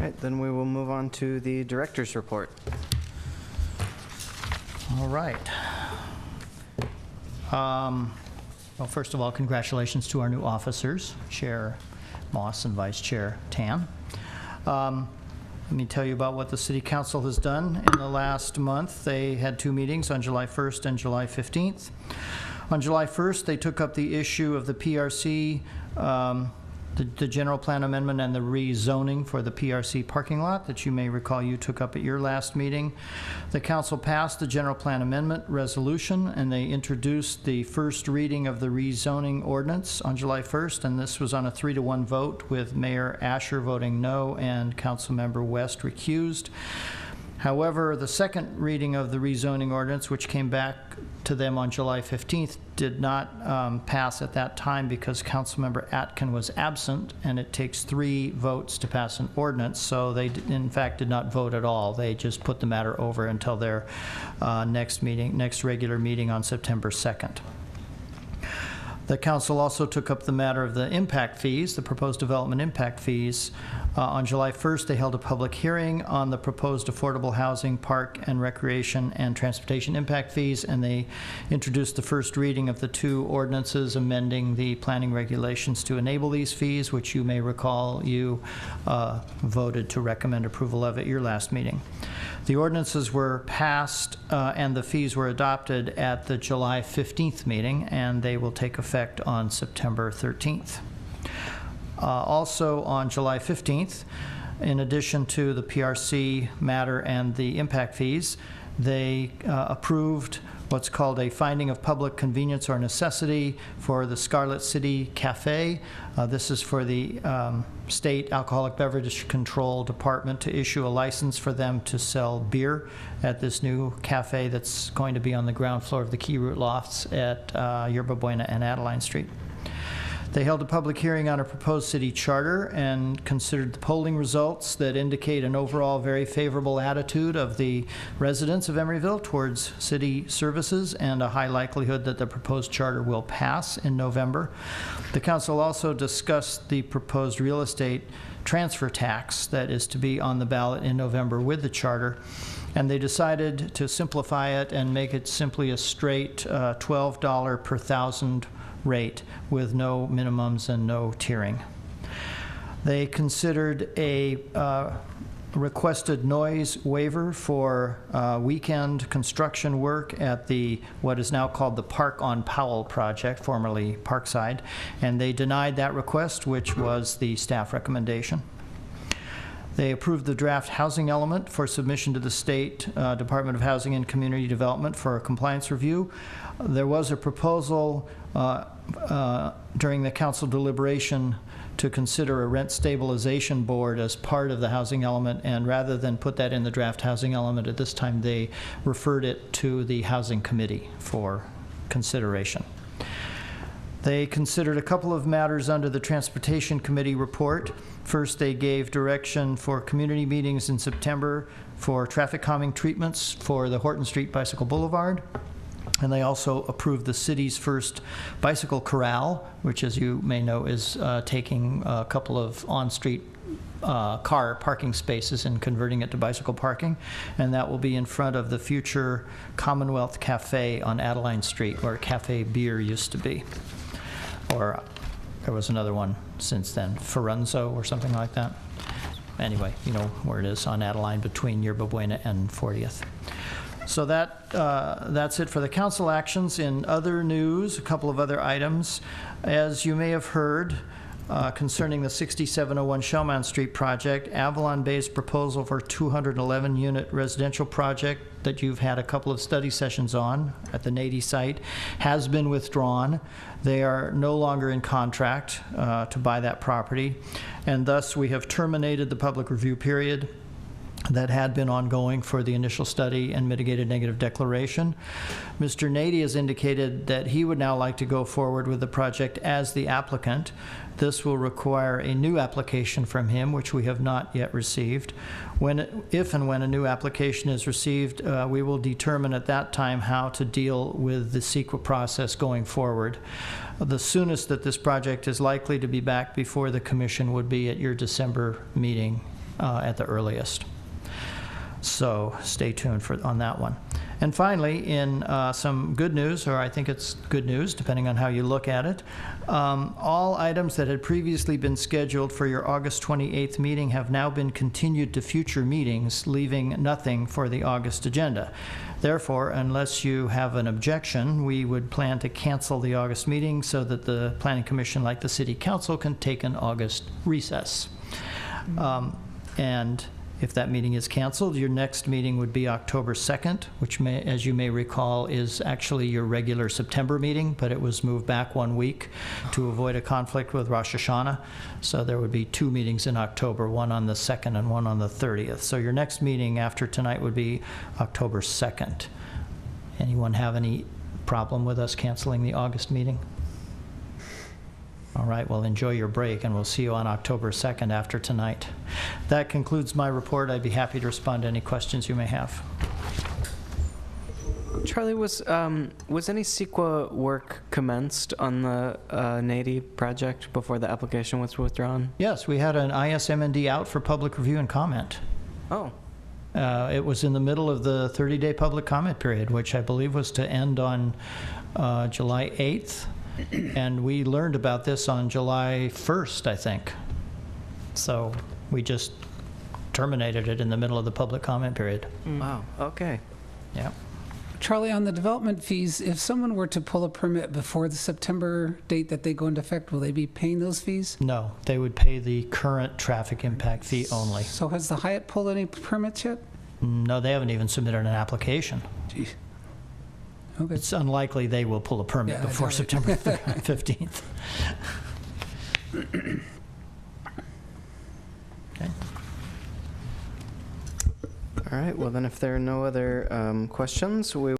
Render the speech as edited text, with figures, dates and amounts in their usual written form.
right, then we will move on to the director's report. All right. Well, first of all, congratulations to our new officers, Chair Moss and Vice Chair Tan. Let me tell you about what the City Council has done in the last month. They had 2 meetings on July 1st and July 15th. On July 1st, they took up the issue of the PRC, the general plan amendment and the rezoning for the PRC parking lot that you may recall you took up at your last meeting. The council passed the general plan amendment resolution, and they introduced the first reading of the rezoning ordinance on July 1st, and this was on a 3-to-1 vote with Mayor Asher voting no and Councilmember West recused. However, the second reading of the rezoning ordinance, which came back to them on July 15th, did not pass at that time because Councilmember Atkin was absent, and it takes 3 votes to pass an ordinance, so they in fact did not vote at all. They just put the matter over until their next regular meeting on September 2nd. The council also took up the matter of the impact fees, the proposed development impact fees. On July 1st, they held a public hearing on the proposed affordable housing, park and recreation and transportation impact fees, and they introduced the first reading of the 2 ordinances amending the planning regulations to enable these fees, which you may recall you voted to recommend approval of at your last meeting. The ordinances were passed and the fees were adopted at the July 15th meeting, and they will take effect on September 13th. Also on July 15th, in addition to the PRC matter and the impact fees, they approved what's called a finding of public convenience or necessity for the Scarlet City Cafe. This is for the State Alcoholic Beverage Control Department to issue a license for them to sell beer at this new cafe that's going to be on the ground floor of the Key Route Lofts at Yerba Buena and Adeline Street. They held a public hearing on a proposed city charter and considered the polling results that indicate an overall very favorable attitude of the residents of Emeryville towards city services and a high likelihood that the proposed charter will pass in November. The council also discussed the proposed real estate transfer tax that is to be on the ballot in November with the charter, and they decided to simplify it and make it simply a straight $12 per thousand rate with no minimums and no tiering. They considered a requested noise waiver for weekend construction work at the what is now called the Park on Powell project, formerly Parkside, and they denied that request, which was the staff recommendation. They approved the draft housing element for submission to the State Department of Housing and Community Development for a compliance review. There was a proposal during the council deliberation to consider a rent stabilization board as part of the housing element, and rather than put that in the draft housing element at this time, they referred it to the housing committee for consideration. They considered a couple of matters under the Transportation Committee report. First, they gave direction for community meetings in September for traffic calming treatments for the Horton Street Bicycle Boulevard. And they also approved the city's first bicycle corral, which, as you may know, is taking a couple of on-street car parking spaces and converting it to bicycle parking. And that will be in front of the future Commonwealth Cafe on Adeline Street, where Cafe Beer used to be. Or there was another one since then, Ferunzo or something like that. Anyway, you know where it is, on Adeline between Yerba Buena and 40th. So that's it for the council actions. In other news, a couple of other items. As you may have heard, concerning the 6701 Shellman Street project, Avalon Bay's proposal for 211-unit residential project that you've had a couple of study sessions on at the Nady site has been withdrawn. They are no longer in contract to buy that property, and thus we have terminated the public review period that had been ongoing for the initial study and mitigated negative declaration. Mr. Nady has indicated that he would now like to go forward with the project as the applicant. This will require a new application from him, which we have not yet received. If and when a new application is received, we will determine at that time how to deal with the CEQA process going forward. The soonest that this project is likely to be back before the commission would be at your December meeting at the earliest. So stay tuned on that one. And finally, in some good news, or I think it's good news, depending on how you look at it, all items that had previously been scheduled for your August 28th meeting have now been continued to future meetings, leaving nothing for the August agenda. Therefore, unless you have an objection, we would plan to cancel the August meeting so that the Planning Commission, like the City Council, can take an August recess. And if that meeting is canceled, your next meeting would be October 2nd, which, as you may recall, is actually your regular September meeting, but it was moved back 1 week to avoid a conflict with Rosh Hashanah. So there would be 2 meetings in October, one on the 2nd and one on the 30th. So your next meeting after tonight would be October 2nd. Anyone have any problem with us canceling the August meeting? All right, well, enjoy your break, and we'll see you on October 2nd after tonight. That concludes my report. I'd be happy to respond to any questions you may have. Charlie, was any CEQA work commenced on the NADI project before the application was withdrawn? Yes, we had an ISMND out for public review and comment. Oh. It was in the middle of the 30-day public comment period, which I believe was to end on July 8th. And we learned about this on July 1st, I think. So we just terminated it in the middle of the public comment period. Wow, okay. Yeah. Charlie, on the development fees, if someone were to pull a permit before the September date that they go into effect, will they be paying those fees? No, they would pay the current traffic impact fee only. So has the Hyatt pulled any permits yet? No, they haven't even submitted an application. Jeez. Okay. It's unlikely they will pull a permit Yeah, before I doubt it. September 15th. Okay. All right, well then if there are no other questions, we